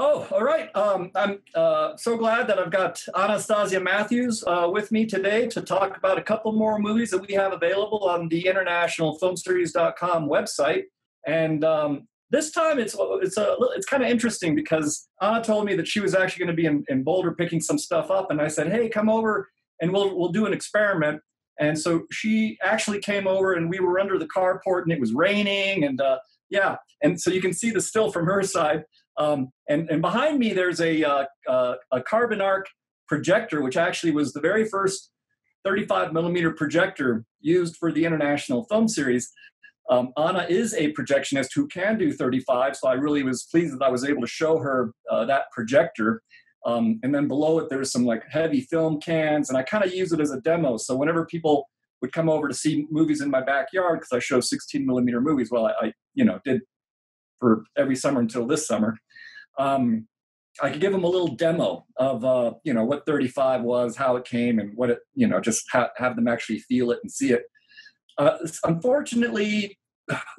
Oh, all right. I'm so glad that I've got Anastasia Matthews with me today to talk about a couple more movies that we have available on the internationalfilmseries.com website. And this time it's kind of interesting because Anna told me that she was actually going to be in Boulder picking some stuff up, and I said, "Hey, come over and we'll do an experiment." And so she actually came over, and we were under the carport, and it was raining, and yeah, and so you can see the still from her side. And behind me, there's a carbon arc projector, which actually was the very first 35 millimeter projector used for the International Film Series. Anna is a projectionist who can do 35, so I really was pleased that I was able to show her that projector. And then below it, there's some like heavy film cans, and I kind of use it as a demo. So whenever people would come over to see movies in my backyard, because I show 16 millimeter movies, well, I did for every summer until this summer. I could give them a little demo of, what 35 was, how it came, and what it, just have them actually feel it and see it. Unfortunately,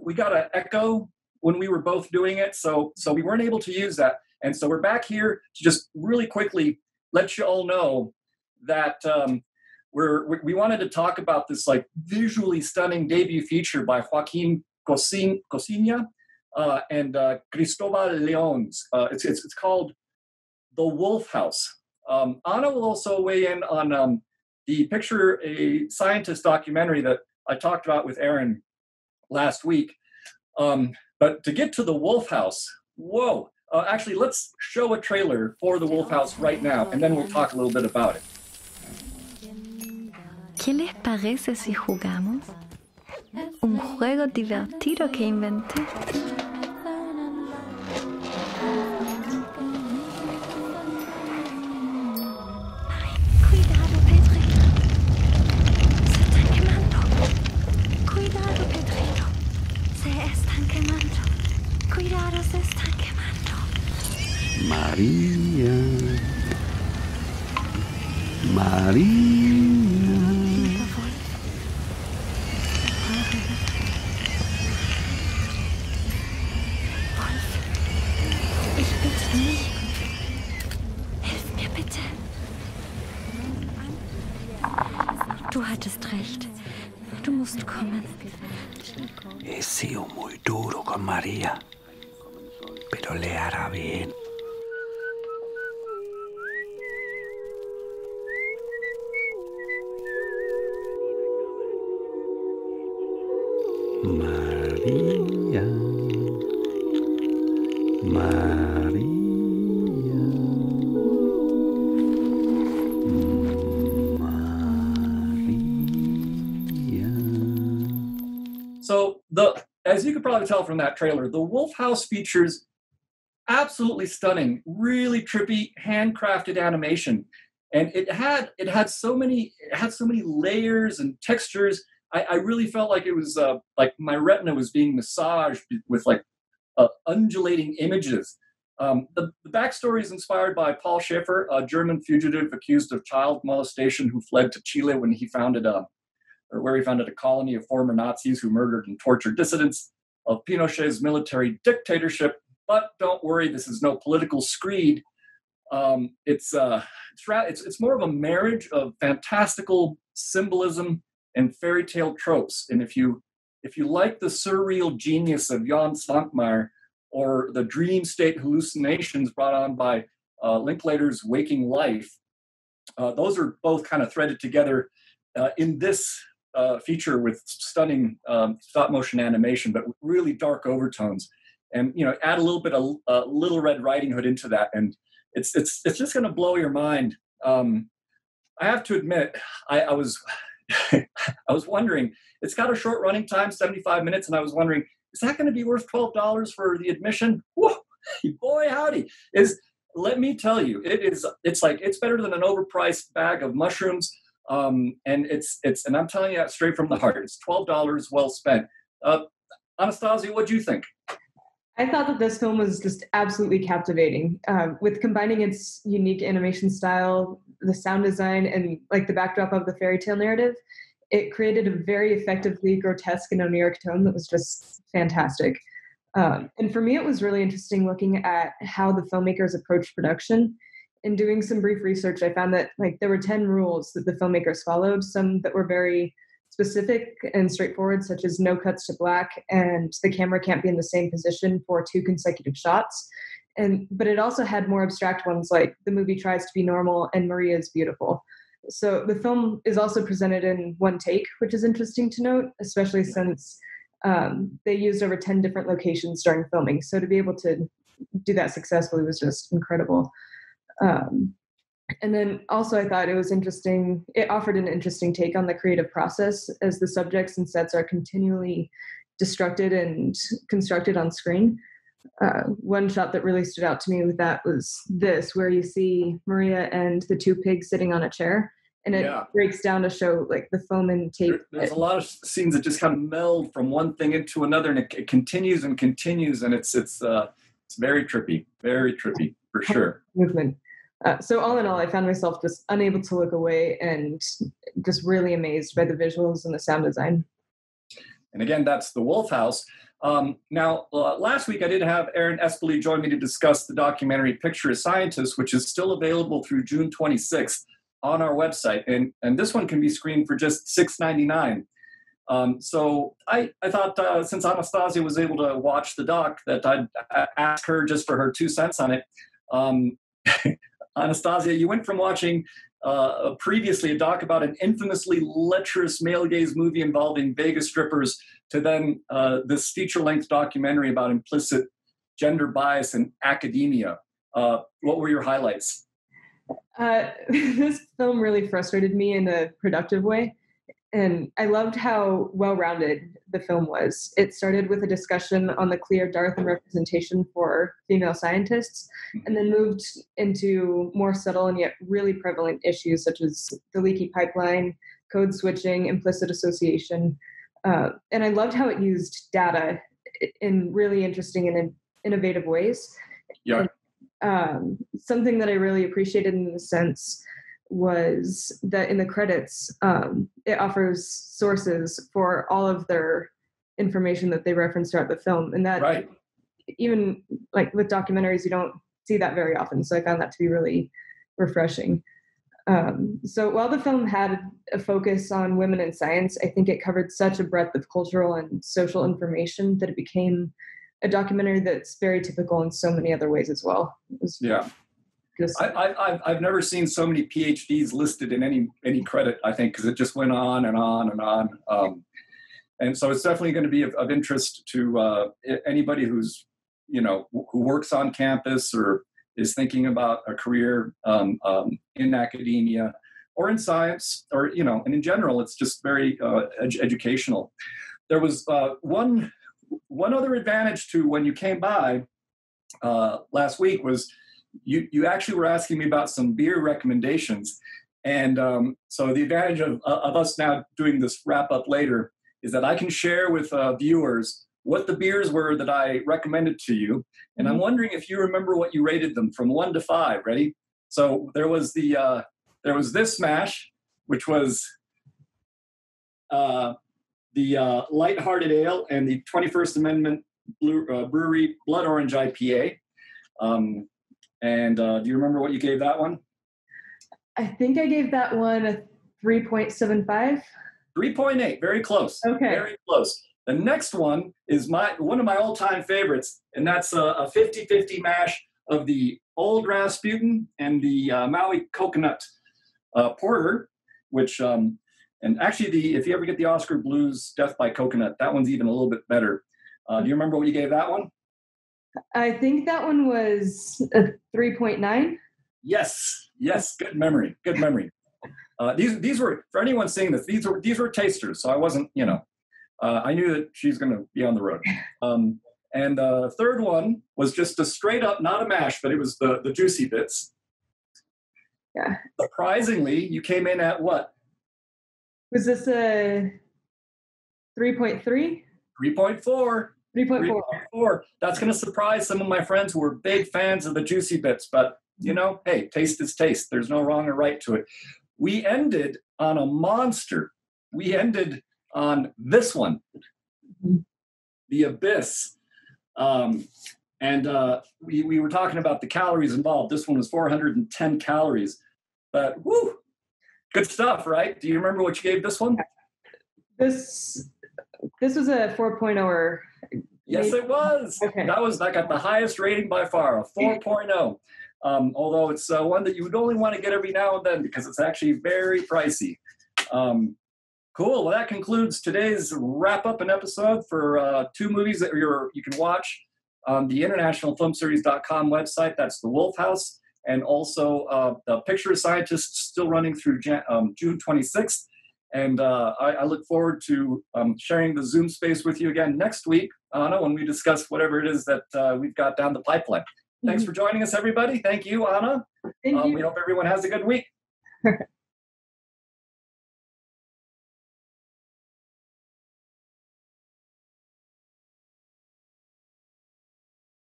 we got an echo when we were both doing it, so we weren't able to use that. And so we're back here to just really quickly let you all know that we wanted to talk about this like visually stunning debut feature by Joaquin Cosina and Cristobal Leones. It's called The Wolf House. Anna will also weigh in on the Picture a Scientist documentary that I talked about with Aaron last week. But to get to The Wolf House, whoa. Actually, let's show a trailer for The Wolf House right now, and then we'll talk a little bit about it. ¿Qué les parece si jugamos? Un juego divertido que inventé. Cuidado, Pedrito. Se están quemando. Cuidado, Pedrito. Se están quemando. Cuidado, se están quemando. María. Ich bitte dich. Hilf mir bitte. Du hattest recht. Du musst kommen. He sido muy duro con María, pero le hará bien. María. So as you could probably tell from that trailer, The Wolf House features absolutely stunning, really trippy, handcrafted animation, and it had so many layers and textures. I really felt like it was like my retina was being massaged with like undulating images. The backstory is inspired by Paul Schaefer, a German fugitive accused of child molestation who fled to Chile when he founded a colony of former Nazis who murdered and tortured dissidents of Pinochet's military dictatorship. But don't worry, this is no political screed. It's more of a marriage of fantastical symbolism and fairy tale tropes. And if you like the surreal genius of Jan Svankmajer or the dream state hallucinations brought on by Linklater's Waking Life, those are both kind of threaded together in this feature with stunning stop motion animation, but really dark overtones. And add a little bit of Little Red Riding Hood into that, and it's just going to blow your mind. I have to admit, I was I was wondering. It's got a short running time, 75 minutes, and I was wondering, is that going to be worth $12 for the admission? Whoa, boy, howdy! Let me tell you, it's better than an overpriced bag of mushrooms. And and I'm telling you that straight from the heart. It's $12 well spent. Anastasia, what do you think? I thought that this film was just absolutely captivating, with combining its unique animation style, the sound design, and like the backdrop of the fairy tale narrative. It created a very effectively grotesque and oniric tone that was just fantastic. And for me, it was really interesting looking at how the filmmakers approached production. In doing some brief research, I found that like there were 10 rules that the filmmakers followed, some that were very specific and straightforward, such as no cuts to black and the camera can't be in the same position for 2 consecutive shots. But it also had more abstract ones like the movie tries to be normal and Maria is beautiful. So the film is also presented in one take, which is interesting to note, especially since they used over 10 different locations during filming. So to be able to do that successfully was just incredible. And then also I thought it was interesting. It offered an interesting take on the creative process as the subjects and sets are continually destructed and constructed on screen. One shot that really stood out to me with that was this, where you see Maria and the 2 pigs sitting on a chair, and it breaks down to show like the foam and tape. There's a lot of scenes that just kind of meld from one thing into another, and it continues and continues, and it's very trippy for sure. Movement. So all in all, I found myself just unable to look away and just really amazed by the visuals and the sound design. And again, that's The Wolf House. Now, last week I did have Aaron Espily join me to discuss the documentary Picture a Scientist, which is still available through June 26th on our website. And this one can be screened for just $6.99. So I thought since Anastasia was able to watch the doc that I'd ask her just for her 2 cents on it. Anastasia, you went from watching previously a doc about an infamously lecherous male gaze movie involving Vegas strippers to then this feature-length documentary about implicit gender bias in academia. What were your highlights? This film really frustrated me in a productive way. And I loved how well-rounded the film was. It started with a discussion on the clear Darwin representation for female scientists, and then moved into more subtle and yet really prevalent issues such as the leaky pipeline, code switching, implicit association. And I loved how it used data in really interesting and innovative ways. Yeah. And, something that I really appreciated in the sense was that in the credits, it offers sources for all of their information that they reference throughout the film. And that even like with documentaries, you don't see that very often. So I found that to be really refreshing. So while the film had a focus on women in science, I think it covered such a breadth of cultural and social information that it became a documentary that's very typical in so many other ways as well. I've never seen so many PhDs listed in any credit, I think, because it just went on and on and on. And so it's definitely going to be of interest to anybody who's, who works on campus or is thinking about a career in academia or in science or, and in general, it's just very educational. There was one other advantage to when you came by last week was you actually were asking me about some beer recommendations. And so the advantage of us now doing this wrap up later is that I can share with viewers what the beers were that I recommended to you. And I'm wondering if you remember what you rated them from 1 to 5. Ready? So there was this smash, which was the Lighthearted Ale and the 21st Amendment Brewery Blood Orange IPA. And do you remember what you gave that one? I think I gave that one a 3.75. 3.8, very close. Okay. Very close. The next one is one of my all-time favorites, and that's a 50-50 mash of the Old Rasputin and the Maui Coconut Porter, which, and actually if you ever get the Oscar Blues Death by Coconut, that one's even a little bit better. Do you remember what you gave that one? I think that one was a 3.9. Yes. Good memory. These were, for anyone seeing this, these were tasters. So I wasn't, I knew that she's going to be on the road. And the third one was just a straight up, not a mash, but it was the juicy bits. Yeah. Surprisingly, you came in at what? Was this a 3.3? 3.4. 3.4. That's going to surprise some of my friends who are big fans of the juicy bits, but hey, taste is taste. There's no wrong or right to it. We ended on a monster. We ended on this one, The Abyss. We were talking about the calories involved. This one was 410 calories. But woo, good stuff, right? Do you remember what you gave this one? This was a 4.0 or... Yes, it was. Okay. That got the highest rating by far, a 4.0. Although it's one that you would only want to get every now and then because it's actually very pricey. Cool. Well, that concludes today's wrap-up and episode for 2 movies that you can watch on the internationalfilmseries.com website. That's The Wolf House, and also The Picture of Scientists, still running through June 26th. And I look forward to sharing the Zoom space with you again next week, Anna, when we discuss whatever it is that we've got down the pipeline. Thanks for joining us, everybody. Thank you, Anna. Thank you. We hope everyone has a good week.